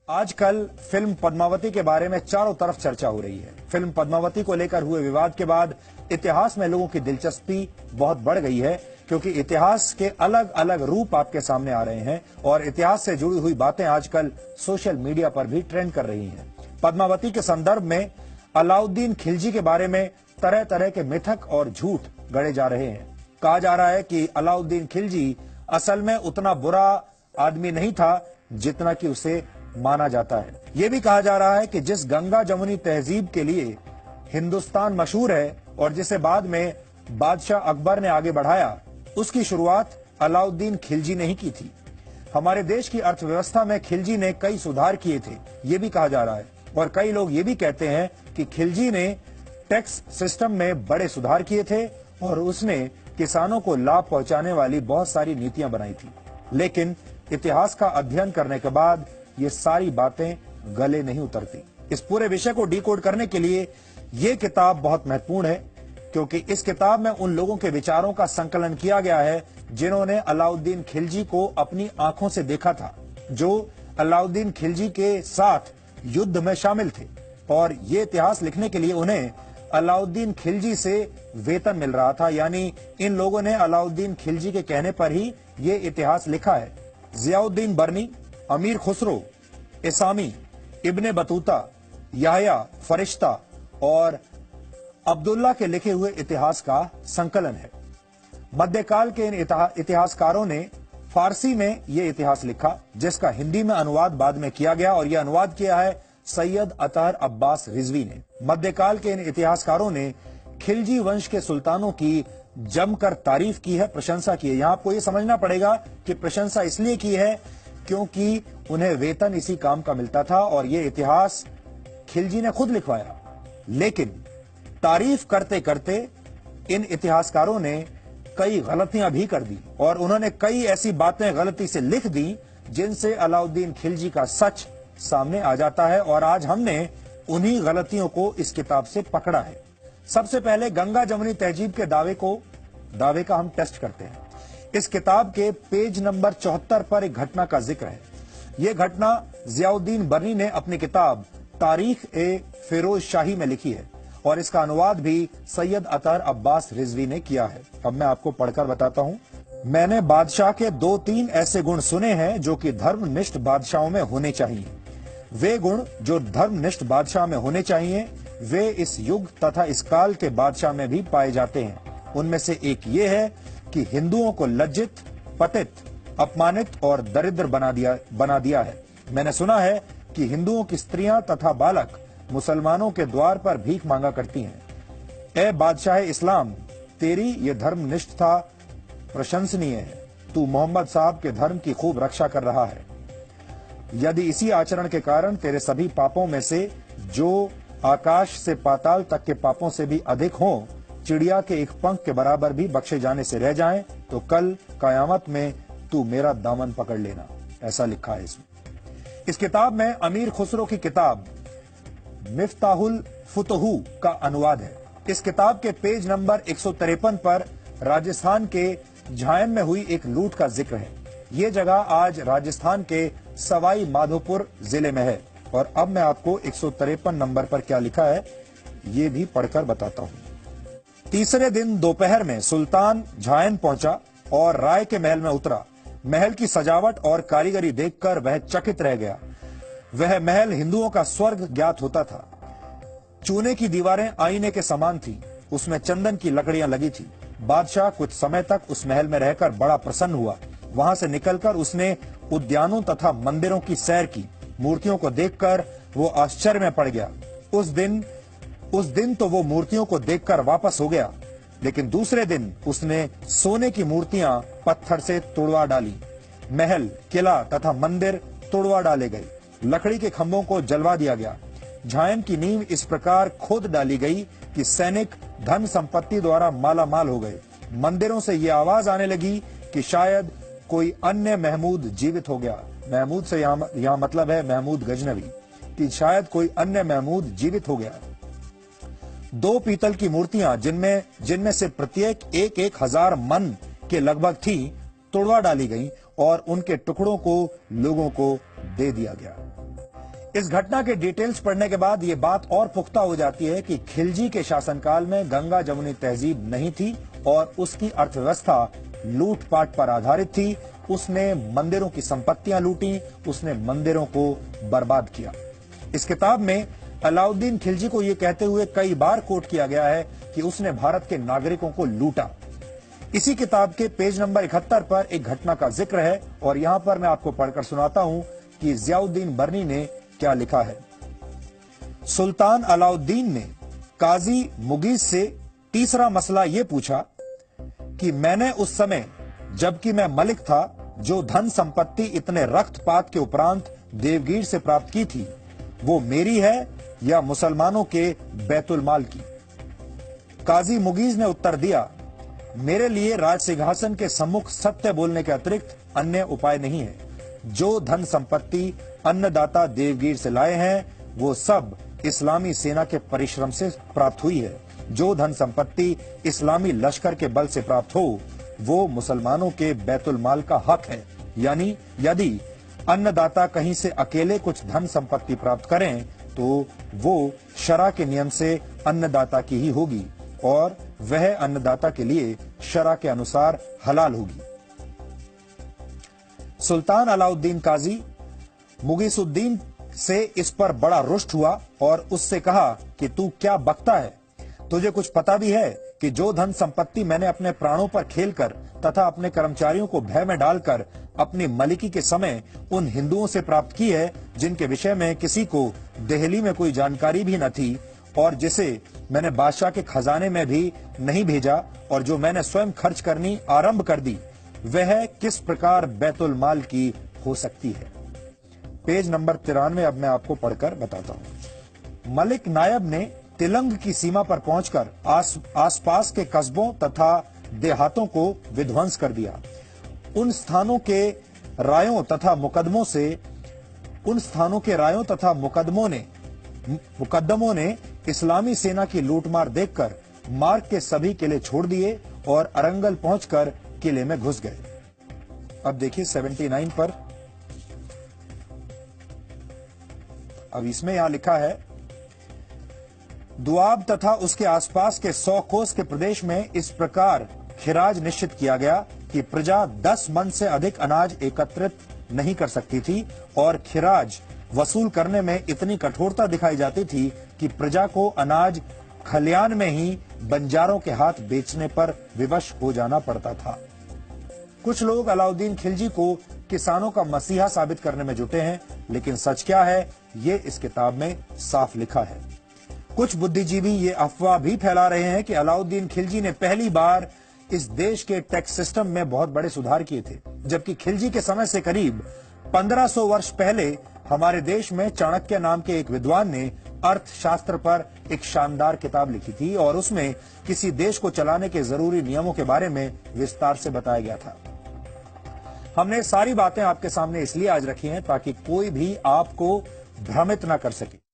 आजकल फिल्म पद्मावती के बारे में चारों तरफ चर्चा हो रही है। फिल्म पद्मावती को लेकर हुए विवाद के बाद इतिहास में लोगों की दिलचस्पी बहुत बढ़ गई है, क्योंकि इतिहास के अलग अलग रूप आपके सामने आ रहे हैं और इतिहास से जुड़ी हुई बातें आजकल सोशल मीडिया पर भी ट्रेंड कर रही हैं। पद्मावती के संदर्भ में अलाउद्दीन खिलजी के बारे में तरह तरह के मिथक और झूठ गढ़े जा रहे हैं। कहा जा रहा है कि अलाउद्दीन खिलजी असल में उतना बुरा आदमी नहीं था जितना कि उसे माना जाता है। यह भी कहा जा रहा है कि जिस गंगा जमुनी तहजीब के लिए हिंदुस्तान मशहूर है और जिसे बाद में बादशाह अकबर ने आगे बढ़ाया, उसकी शुरुआत अलाउद्दीन खिलजी ने ही की थी। हमारे देश की अर्थव्यवस्था में खिलजी ने कई सुधार किए थे, ये भी कहा जा रहा है। और कई लोग ये भी कहते हैं कि खिलजी ने टैक्स सिस्टम में बड़े सुधार किए थे और उसने किसानों को लाभ पहुंचाने वाली बहुत सारी नीतियां बनाई थी। लेकिन इतिहास का अध्ययन करने के बाद ये सारी बातें गले नहीं उतरती। इस पूरे विषय को डिकोड करने के लिए ये किताब बहुत महत्वपूर्ण है, क्योंकि इस किताब में उन लोगों के विचारों का संकलन किया गया है जिन्होंने अलाउद्दीन खिलजी को अपनी आंखों से देखा था, जो अलाउद्दीन खिलजी के साथ युद्ध में शामिल थे। और ये इतिहास लिखने के लिए उन्हें अलाउद्दीन खिलजी से वेतन मिल रहा था, यानी इन लोगों ने अलाउद्दीन खिलजी के कहने पर ही ये इतिहास लिखा है। जियाउद्दीन बर्नी, अमीर खुसरो, इसामी, इब्ने बतूता, याह्या फरिश्ता और अब्दुल्ला के लिखे हुए इतिहास का संकलन है। मध्यकाल के इन इतिहासकारों ने फारसी में यह इतिहास लिखा, जिसका हिंदी में अनुवाद बाद में किया गया और यह अनुवाद किया है सैयद अतहर अब्बास रिजवी ने। मध्यकाल के इन इतिहासकारों ने खिलजी वंश के सुल्तानों की जमकर तारीफ की है, प्रशंसा की है। यहां आपको यह समझना पड़ेगा कि प्रशंसा इसलिए की है क्योंकि उन्हें वेतन इसी काम का मिलता था और यह इतिहास खिलजी ने खुद लिखवाया। लेकिन तारीफ करते करते इन इतिहासकारों ने कई गलतियां भी कर दी और उन्होंने कई ऐसी बातें गलती से लिख दी जिनसे अलाउद्दीन खिलजी का सच सामने आ जाता है। और आज हमने उन्हीं गलतियों को इस किताब से पकड़ा है। सबसे पहले गंगा जमुनी तहजीब के दावे का हम टेस्ट करते हैं। इस किताब के पेज नंबर 74 पर एक घटना का जिक्र है। यह घटना जियाउद्दीन बर्नी ने अपनी किताब तारीख ए फिरोज शाही में लिखी है और इसका अनुवाद भी सैयद अतहर अब्बास रिजवी ने किया है। अब मैं आपको पढ़कर बताता हूं। मैंने बादशाह के 2-3 ऐसे गुण सुने हैं जो कि धर्मनिष्ठ बादशाहों में होने चाहिए। वे गुण जो धर्मनिष्ठ बादशाह में होने चाहिए वे इस युग तथा इस काल के बादशाह में भी पाए जाते हैं। उनमें से एक ये है कि हिंदुओं को लज्जित, पतित, अपमानित और दरिद्र बना दिया है। मैंने सुना है कि हिंदुओं की स्त्रियां तथा बालक मुसलमानों के द्वार पर भीख मांगा करती हैं। ए बादशाह इस्लाम, तेरी ये धर्मनिष्ठता प्रशंसनीय है। तू मोहम्मद साहब के धर्म की खूब रक्षा कर रहा है। यदि इसी आचरण के कारण तेरे सभी पापों में से जो आकाश से पाताल तक के पापों से भी अधिक हों, चिड़िया के एक पंख के बराबर भी बख्शे जाने से रह जाएं, तो कल कयामत में तू मेरा दामन पकड़ लेना। ऐसा लिखा है इसमें। इस किताब में अमीर खुसरो की किताब मिफ्ताहुल फुतहू का अनुवाद है। इस किताब के पेज नंबर 153 पर राजस्थान के झायन में हुई एक लूट का जिक्र है। ये जगह आज राजस्थान के सवाई माधोपुर जिले में है। और अब मैं आपको 153 नंबर पर क्या लिखा है ये भी पढ़कर बताता हूं। तीसरे दिन दोपहर में सुल्तान झायन पहुंचा और राय के महल में उतरा। महल की सजावट और कारीगरी देखकर वह चकित रह गया। वह महल हिंदुओं का स्वर्ग ज्ञात होता था। चूने की दीवारें आईने के समान थी, उसमें चंदन की लकड़ियां लगी थी। बादशाह कुछ समय तक उस महल में रहकर बड़ा प्रसन्न हुआ। वहां से निकलकर उसने उद्यानों तथा मंदिरों की सैर की। मूर्तियों को देखकर वो आश्चर्य में पड़ गया। उस दिन तो वो मूर्तियों को देखकर वापस हो गया, लेकिन दूसरे दिन उसने सोने की मूर्तियां पत्थर से तोड़वा डाली। महल, किला तथा मंदिर तोड़वा डाले गए। लकड़ी के खंभों को जलवा दिया गया। झायन की नींव इस प्रकार खोद डाली गई कि सैनिक धन संपत्ति द्वारा माला माल हो गए। मंदिरों से ये आवाज आने लगी कि शायद कोई अन्य महमूद जीवित हो गया। महमूद से यहाँ मतलब है महमूद गजनवी, कि शायद कोई अन्य महमूद जीवित हो गया। 2 पीतल की मूर्तियां जिनमें से प्रत्येक 1,000 मन के लगभग थी, तोड़वा डाली गई और उनके टुकड़ों को लोगों को दे दिया गया। इस घटना के डिटेल्स पढ़ने के बाद ये बात और पुख्ता हो जाती है कि खिलजी के शासनकाल में गंगा जमुनी तहजीब नहीं थी और उसकी अर्थव्यवस्था लूटपाट पर आधारित थी। उसने मंदिरों की संपत्तियां लूटी, उसने मंदिरों को बर्बाद किया। इस किताब में अलाउद्दीन खिलजी को यह कहते हुए कई बार कोट किया गया है कि उसने भारत के नागरिकों को लूटा। इसी किताब के पेज नंबर 71 पर एक घटना का जिक्र है और यहां पर मैं आपको पढ़कर सुनाता हूं कि जियाउद्दीन बर्नी ने क्या लिखा है। सुल्तान अलाउद्दीन ने काजी मुगीज से तीसरा मसला यह पूछा कि मैंने उस समय जबकि मैं मलिक था जो धन संपत्ति इतने रक्तपात के उपरांत देवगीर से प्राप्त की थी वो मेरी है या मुसलमानों के बैतुल माल की। काजी मुगीज ने उत्तर दिया, मेरे लिए राज सिंहासन के सम्मुख सत्य बोलने के अतिरिक्त अन्य उपाय नहीं है। जो धन संपत्ति अन्नदाता देवगीर से लाए हैं वो सब इस्लामी सेना के परिश्रम से प्राप्त हुई है। जो धन संपत्ति इस्लामी लश्कर के बल से प्राप्त हो वो मुसलमानों के बैतुल माल का हक है। यानी यदि अन्नदाता कहीं से अकेले कुछ धन संपत्ति प्राप्त करें तो वो शरा के नियम से अन्नदाता की ही होगी और वह अन्नदाता के लिए शरा के अनुसार हलाल होगी। सुल्तान अलाउद्दीन काजी मुगीसुद्दीन से इस पर बड़ा रुष्ट हुआ और उससे कहा कि तू क्या बकता है, तुझे कुछ पता भी है कि जो धन संपत्ति मैंने अपने प्राणों पर खेलकर तथा अपने कर्मचारियों को भय में डालकर अपनी मलिकी के समय उन हिंदुओं से प्राप्त की है जिनके विषय में किसी को दिल्ली में कोई जानकारी भी न थी और जिसे मैंने बादशाह के खजाने में भी नहीं भेजा और जो मैंने स्वयं खर्च करनी आरंभ कर दी, वह किस प्रकार बैतुल माल की हो सकती है। पेज नंबर 93 अब मैं आपको पढ़कर बताता हूं। मलिक नायब ने तिलंग की सीमा पर पहुंचकर आसपास के कस्बों तथा देहातों को विध्वंस कर दिया। उन स्थानों के रायों तथा मुकद्दमों ने इस्लामी सेना की लूटमार देखकर मार्ग के सभी किले छोड़ दिए और अरंगल पहुंचकर किले में घुस गए। अब देखिए 79 पर, अब इसमें यहां लिखा है, दुआब तथा उसके आसपास के 100 कोस के प्रदेश में इस प्रकार खिराज निश्चित किया गया कि प्रजा 10 मन से अधिक अनाज एकत्रित नहीं कर सकती थी और खिराज वसूल करने में इतनी कठोरता दिखाई जाती थी कि प्रजा को अनाज खलियान में ही बंजारों के हाथ बेचने पर विवश हो जाना पड़ता था। कुछ लोग अलाउद्दीन खिलजी को किसानों का मसीहा साबित करने में जुटे हैं, लेकिन सच क्या है ये इस किताब में साफ लिखा है। कुछ बुद्धिजीवी ये अफवाह भी फैला रहे हैं कि अलाउद्दीन खिलजी ने पहली बार इस देश के टैक्स सिस्टम में बहुत बड़े सुधार किए थे, जबकि खिलजी के समय से करीब 1500 वर्ष पहले हमारे देश में चाणक्य नाम के एक विद्वान ने अर्थशास्त्र पर एक शानदार किताब लिखी थी और उसमें किसी देश को चलाने के जरूरी नियमों के बारे में विस्तार से बताया गया था। हमने सारी बातें आपके सामने इसलिए आज रखी हैं ताकि कोई भी आपको भ्रमित न कर सके।